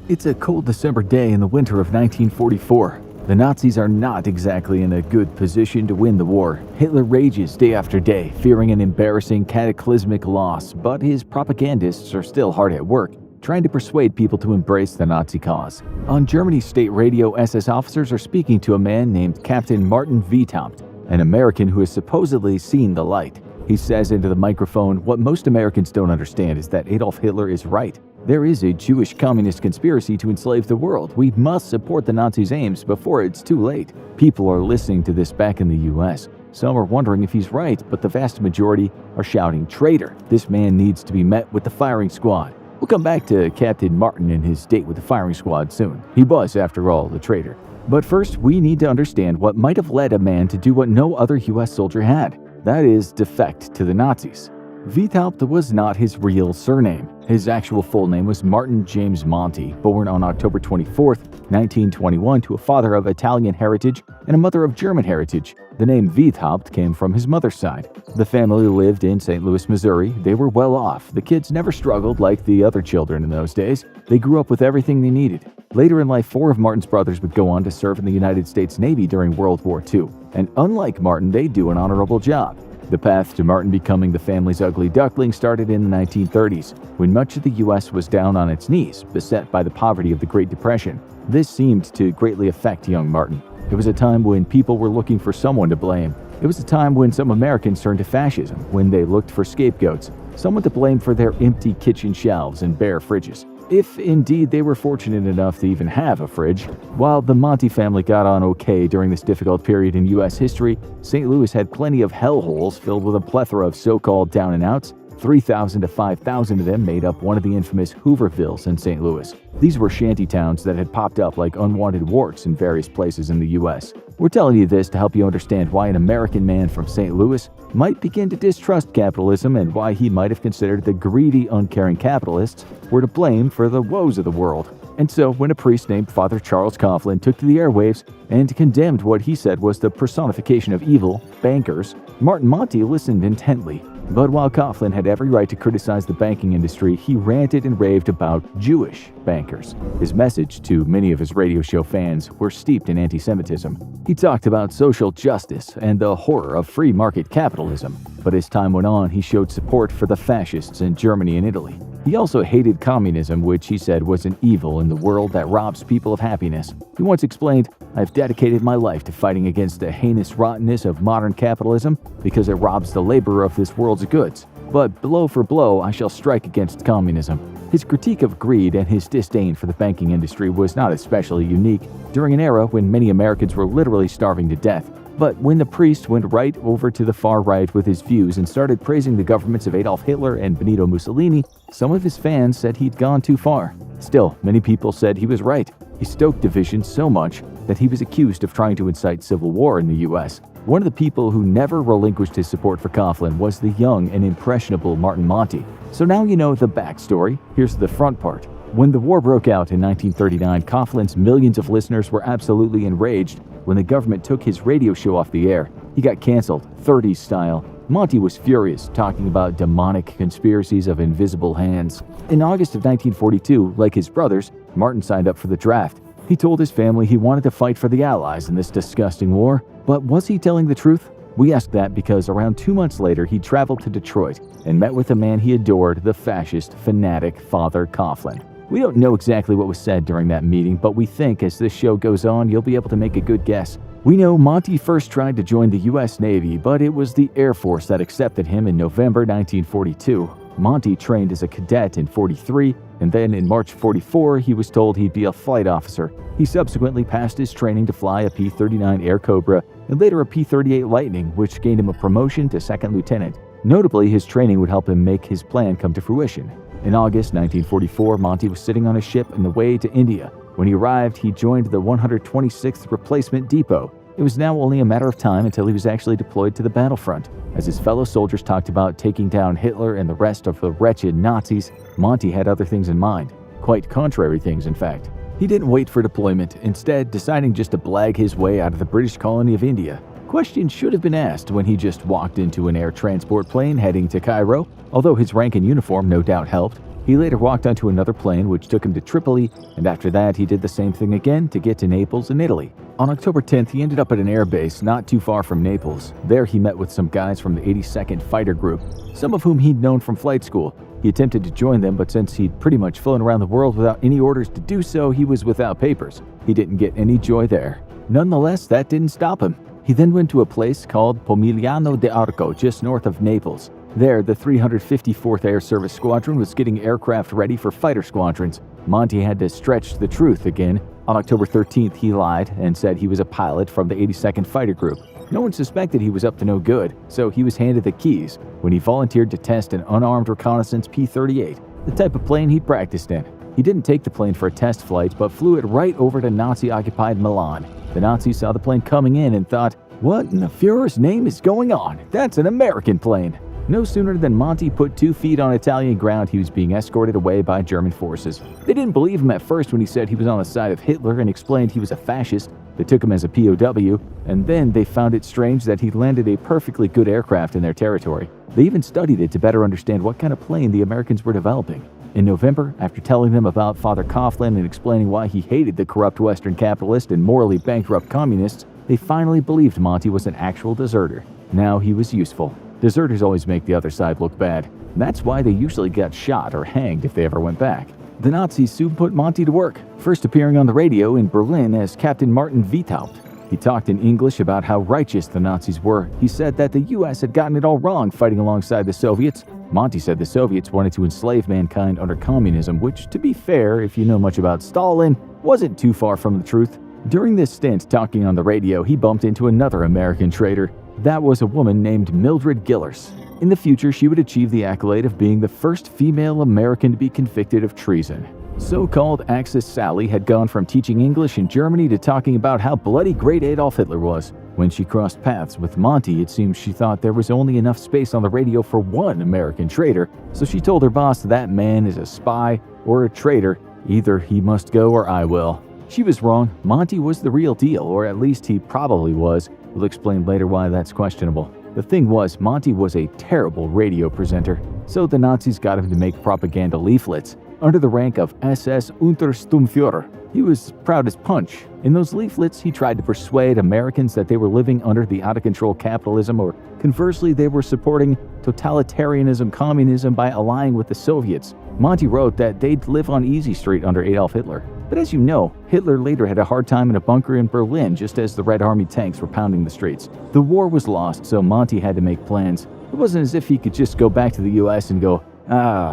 It's a cold December day in the winter of 1944. The Nazis are not exactly in a good position to win the war. Hitler rages day after day, fearing an embarrassing, cataclysmic loss, but his propagandists are still hard at work, trying to persuade people to embrace the Nazi cause. On Germany's state radio, SS officers are speaking to a man named Captain Martin Wiethaupt, an American who has supposedly seen the light. He says into the microphone, "What most Americans don't understand is that Adolf Hitler is right. There is a Jewish communist conspiracy to enslave the world. We must support the Nazis' aims before it's too late." People are listening to this back in the US. Some are wondering if he's right, but the vast majority are shouting, "Traitor! This man needs to be met with the firing squad." We'll come back to Captain Martin and his date with the firing squad soon. He was, after all, the traitor. But first, we need to understand what might have led a man to do what no other US soldier had. That is, defect to the Nazis. Wiethaupt was not his real surname. His actual full name was Martin James Monty, born on October 24, 1921, to a father of Italian heritage and a mother of German heritage. The name Wiethaupt came from his mother's side. The family lived in St. Louis, Missouri. They were well off. The kids never struggled like the other children in those days. They grew up with everything they needed. Later in life, 4 of Martin's brothers would go on to serve in the United States Navy during World War II. And unlike Martin, they'd do an honorable job. The path to Martin becoming the family's ugly duckling started in the 1930s, when much of the U.S. was down on its knees, beset by the poverty of the Great Depression. This seemed to greatly affect young Martin. It was a time when people were looking for someone to blame. It was a time when some Americans turned to fascism, when they looked for scapegoats, someone to blame for their empty kitchen shelves and bare fridges. If indeed they were fortunate enough to even have a fridge. While the Monty family got on okay during this difficult period in U.S. history, St. Louis had plenty of hellholes filled with a plethora of so-called down-and-outs. 3,000 to 5,000 of them made up one of the infamous Hoovervilles in St. Louis. These were shanty towns that had popped up like unwanted warts in various places in the U.S. We're telling you this to help you understand why an American man from St. Louis might begin to distrust capitalism and why he might have considered the greedy, uncaring capitalists were to blame for the woes of the world. And so, when a priest named Father Charles Coughlin took to the airwaves and condemned what he said was the personification of evil, bankers, Martin Monty listened intently. But while Coughlin had every right to criticize the banking industry, he ranted and raved about Jewish bankers. His message to many of his radio show fans were steeped in anti-Semitism. He talked about social justice and the horror of free market capitalism. But as time went on, he showed support for the fascists in Germany and Italy. He also hated communism, which he said was an evil in the world that robs people of happiness. He once explained, "I've dedicated my life to fighting against the heinous rottenness of modern capitalism because it robs the laborer of this world's goods. But blow for blow, I shall strike against communism." His critique of greed and his disdain for the banking industry was not especially unique during an era when many Americans were literally starving to death. But when the priest went right over to the far right with his views and started praising the governments of Adolf Hitler and Benito Mussolini, some of his fans said he'd gone too far. Still, many people said he was right. He stoked division so much that he was accused of trying to incite civil war in the U.S. One of the people who never relinquished his support for Coughlin was the young and impressionable Martin Monty. So now you know the backstory. Here's the front part. When the war broke out in 1939, Coughlin's millions of listeners were absolutely enraged when the government took his radio show off the air. He got canceled, 30s style. Monty was furious, talking about demonic conspiracies of invisible hands. In August of 1942, like his brothers, Martin signed up for the draft. He told his family he wanted to fight for the Allies in this disgusting war. But was he telling the truth? We ask that because around 2 months later, he traveled to Detroit and met with a man he adored, the fascist fanatic Father Coughlin. We don't know exactly what was said during that meeting, but we think as this show goes on, you'll be able to make a good guess. We know Monty first tried to join the U.S. Navy, but it was the Air Force that accepted him in November 1942. Monty trained as a cadet in 43, and then in March 44, he was told he'd be a flight officer. He subsequently passed his training to fly a P-39 Air Cobra and later a P-38 Lightning, which gained him a promotion to second lieutenant. Notably, his training would help him make his plan come to fruition. In August 1944, Monty was sitting on a ship on the way to India. When he arrived, he joined the 126th Replacement Depot. It was now only a matter of time until he was actually deployed to the battlefront. As his fellow soldiers talked about taking down Hitler and the rest of the wretched Nazis, Monty had other things in mind. Quite contrary things, in fact. He didn't wait for deployment, instead deciding just to blag his way out of the British colony of India. Questions should have been asked when he just walked into an air transport plane heading to Cairo. Although his rank and uniform no doubt helped, He later walked onto another plane which took him to Tripoli, and after that he did the same thing again to get to Naples in Italy. On October 10th, he ended up at an air base not too far from Naples. There he met with some guys from the 82nd Fighter Group, some of whom he'd known from flight school. He attempted to join them, but since he'd pretty much flown around the world without any orders to do so, he was without papers. He didn't get any joy there. Nonetheless, that didn't stop him. He then went to a place called Pomigliano d'Arco, just north of Naples. There, the 354th Air Service Squadron was getting aircraft ready for fighter squadrons. Monty had to stretch the truth again. On October 13th, he lied and said he was a pilot from the 82nd Fighter Group. No one suspected he was up to no good, so he was handed the keys when he volunteered to test an unarmed reconnaissance P-38, the type of plane he'd practiced in. He didn't take the plane for a test flight, but flew it right over to Nazi-occupied Milan. The Nazis saw the plane coming in and thought, "What in the Fuhrer's name is going on? That's an American plane." No sooner than Monty put 2 feet on Italian ground, he was being escorted away by German forces. They didn't believe him at first when he said he was on the side of Hitler and explained he was a fascist. They took him as a POW, and then they found it strange that he landed a perfectly good aircraft in their territory. They even studied it to better understand what kind of plane the Americans were developing. In November, after telling them about Father Coughlin and explaining why he hated the corrupt Western capitalist and morally bankrupt communists, they finally believed Monty was an actual deserter. Now he was useful. Deserters always make the other side look bad. That's why they usually got shot or hanged if they ever went back. The Nazis soon put Monty to work, first appearing on the radio in Berlin as Captain Martin Wiethaupt. He talked in English about how righteous the Nazis were. He said that the US had gotten it all wrong fighting alongside the Soviets. Monty said the Soviets wanted to enslave mankind under communism, which, to be fair, if you know much about Stalin, wasn't too far from the truth. During this stint talking on the radio, he bumped into another American traitor. That was a woman named Mildred Gillers. In the future, she would achieve the accolade of being the first female American to be convicted of treason. So-called Axis Sally had gone from teaching English in Germany to talking about how bloody great Adolf Hitler was. When she crossed paths with Monty, it seems she thought there was only enough space on the radio for one American traitor, so she told her boss that man is a spy or a traitor. Either he must go or I will. She was wrong. Monty was the real deal, or at least he probably was. We'll explain later why that's questionable. The thing was, Monty was a terrible radio presenter, so the Nazis got him to make propaganda leaflets. Under the rank of SS Untersturmführer, he was proud as punch. In those leaflets, he tried to persuade Americans that they were living under the out-of-control capitalism, or conversely, they were supporting totalitarianism, communism by allying with the Soviets. Monty wrote that they'd live on Easy Street under Adolf Hitler. But as you know, Hitler later had a hard time in a bunker in Berlin just as the Red Army tanks were pounding the streets. The war was lost, so Monty had to make plans. It wasn't as if he could just go back to the US and go,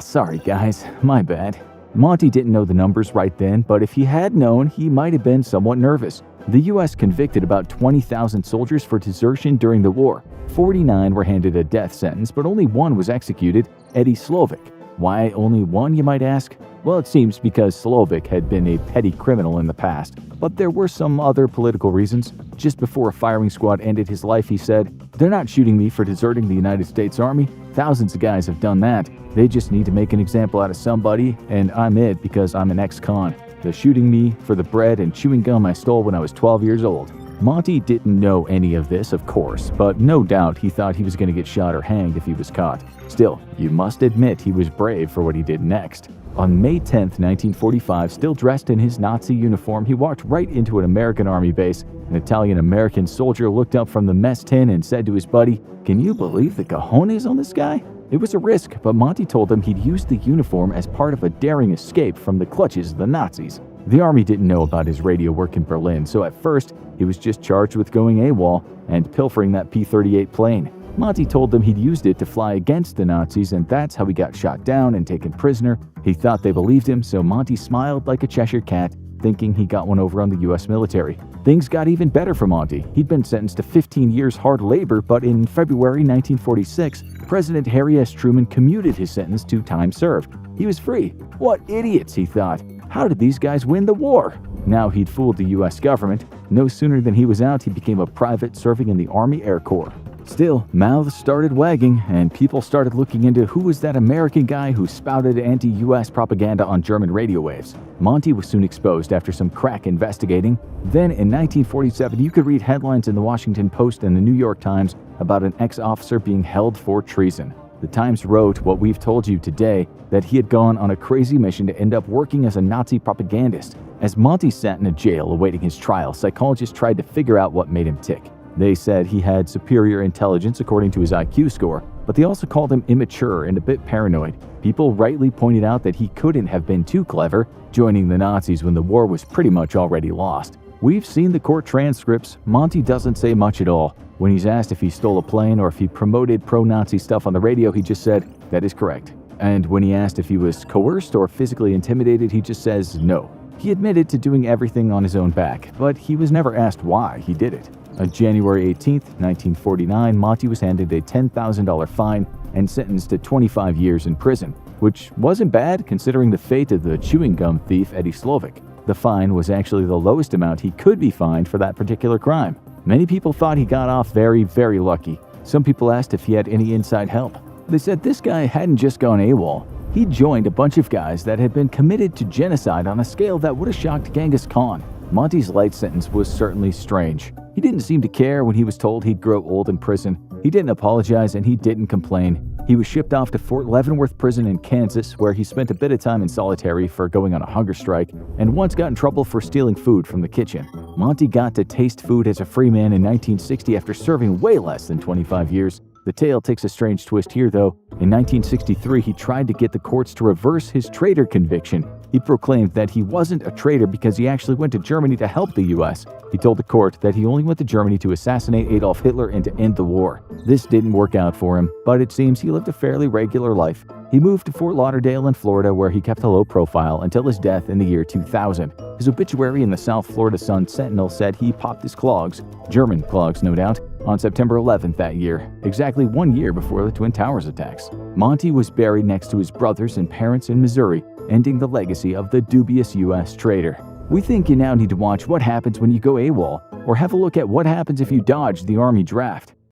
sorry guys, my bad. Monty didn't know the numbers right then, but if he had known, he might have been somewhat nervous. The US convicted about 20,000 soldiers for desertion during the war. 49 were handed a death sentence, but only one was executed, Eddie Slovik. Why only one, you might ask? Well, it seems because Slovik had been a petty criminal in the past. But there were some other political reasons. Just before a firing squad ended his life, he said, "They're not shooting me for deserting the United States Army. Thousands of guys have done that. They just need to make an example out of somebody, and I'm it because I'm an ex-con. They're shooting me for the bread and chewing gum I stole when I was 12 years old." Monty didn't know any of this, of course, but no doubt he thought he was going to get shot or hanged if he was caught. Still, you must admit he was brave for what he did next. On May 10, 1945, still dressed in his Nazi uniform, he walked right into an American Army base. An Italian-American soldier looked up from the mess tin and said to his buddy, "Can you believe the cojones on this guy?" It was a risk, but Monty told him he'd used the uniform as part of a daring escape from the clutches of the Nazis. The Army didn't know about his radio work in Berlin, so at first, he was just charged with going AWOL and pilfering that P-38 plane. Monty told them he'd used it to fly against the Nazis, and that's how he got shot down and taken prisoner. He thought they believed him, so Monty smiled like a Cheshire cat, thinking he got one over on the US military. Things got even better for Monty. He'd been sentenced to 15 years hard labor, but in February 1946, President Harry S. Truman commuted his sentence to time served. He was free. What idiots, he thought. How did these guys win the war? Now he'd fooled the US government. No sooner than he was out, he became a private serving in the Army Air Corps. Still, mouths started wagging, and people started looking into who was that American guy who spouted anti-US propaganda on German radio waves. Monty was soon exposed after some crack investigating. Then, in 1947, you could read headlines in the Washington Post and the New York Times about an ex-officer being held for treason. The Times wrote what we've told you today. that he had gone on a crazy mission to end up working as a Nazi propagandist. As Monty sat in a jail awaiting his trial, psychologists tried to figure out what made him tick. They said he had superior intelligence according to his IQ score, but they also called him immature and a bit paranoid. People rightly pointed out that he couldn't have been too clever, joining the Nazis when the war was pretty much already lost. We've seen the court transcripts. Monty doesn't say much at all. When he's asked if he stole a plane or if he promoted pro-Nazi stuff on the radio, he just said, "That is correct." And when he asked if he was coerced or physically intimidated, he just says no. He admitted to doing everything on his own back, but he was never asked why he did it. On January 18, 1949, Monty was handed a $10,000 fine and sentenced to 25 years in prison, which wasn't bad considering the fate of the chewing gum thief Eddie Slovik. The fine was actually the lowest amount he could be fined for that particular crime. Many people thought he got off very, very lucky. Some people asked if he had any inside help. They said this guy hadn't just gone AWOL. He joined a bunch of guys that had been committed to genocide on a scale that would have shocked Genghis Khan. Monty's light sentence was certainly strange. He didn't seem to care when he was told he'd grow old in prison. He didn't apologize and he didn't complain. He was shipped off to Fort Leavenworth Prison in Kansas, where he spent a bit of time in solitary for going on a hunger strike and once got in trouble for stealing food from the kitchen. Monty got to taste food as a free man in 1960 after serving way less than 25 years. The tale takes a strange twist here, though. In 1963, he tried to get the courts to reverse his traitor conviction. He proclaimed that he wasn't a traitor because he actually went to Germany to help the US. He told the court that he only went to Germany to assassinate Adolf Hitler and to end the war. This didn't work out for him, but it seems he lived a fairly regular life. He moved to Fort Lauderdale in Florida, where he kept a low profile until his death in the year 2000. His obituary in the South Florida Sun-Sentinel said he popped his clogs, German clogs no doubt, on September 11th that year, exactly 1 year before the Twin Towers attacks. Monty was buried next to his brothers and parents in Missouri, ending the legacy of the dubious US traitor. We think you now need to watch What Happens When You Go AWOL, or have a look at What Happens If You Dodge the Army Draft.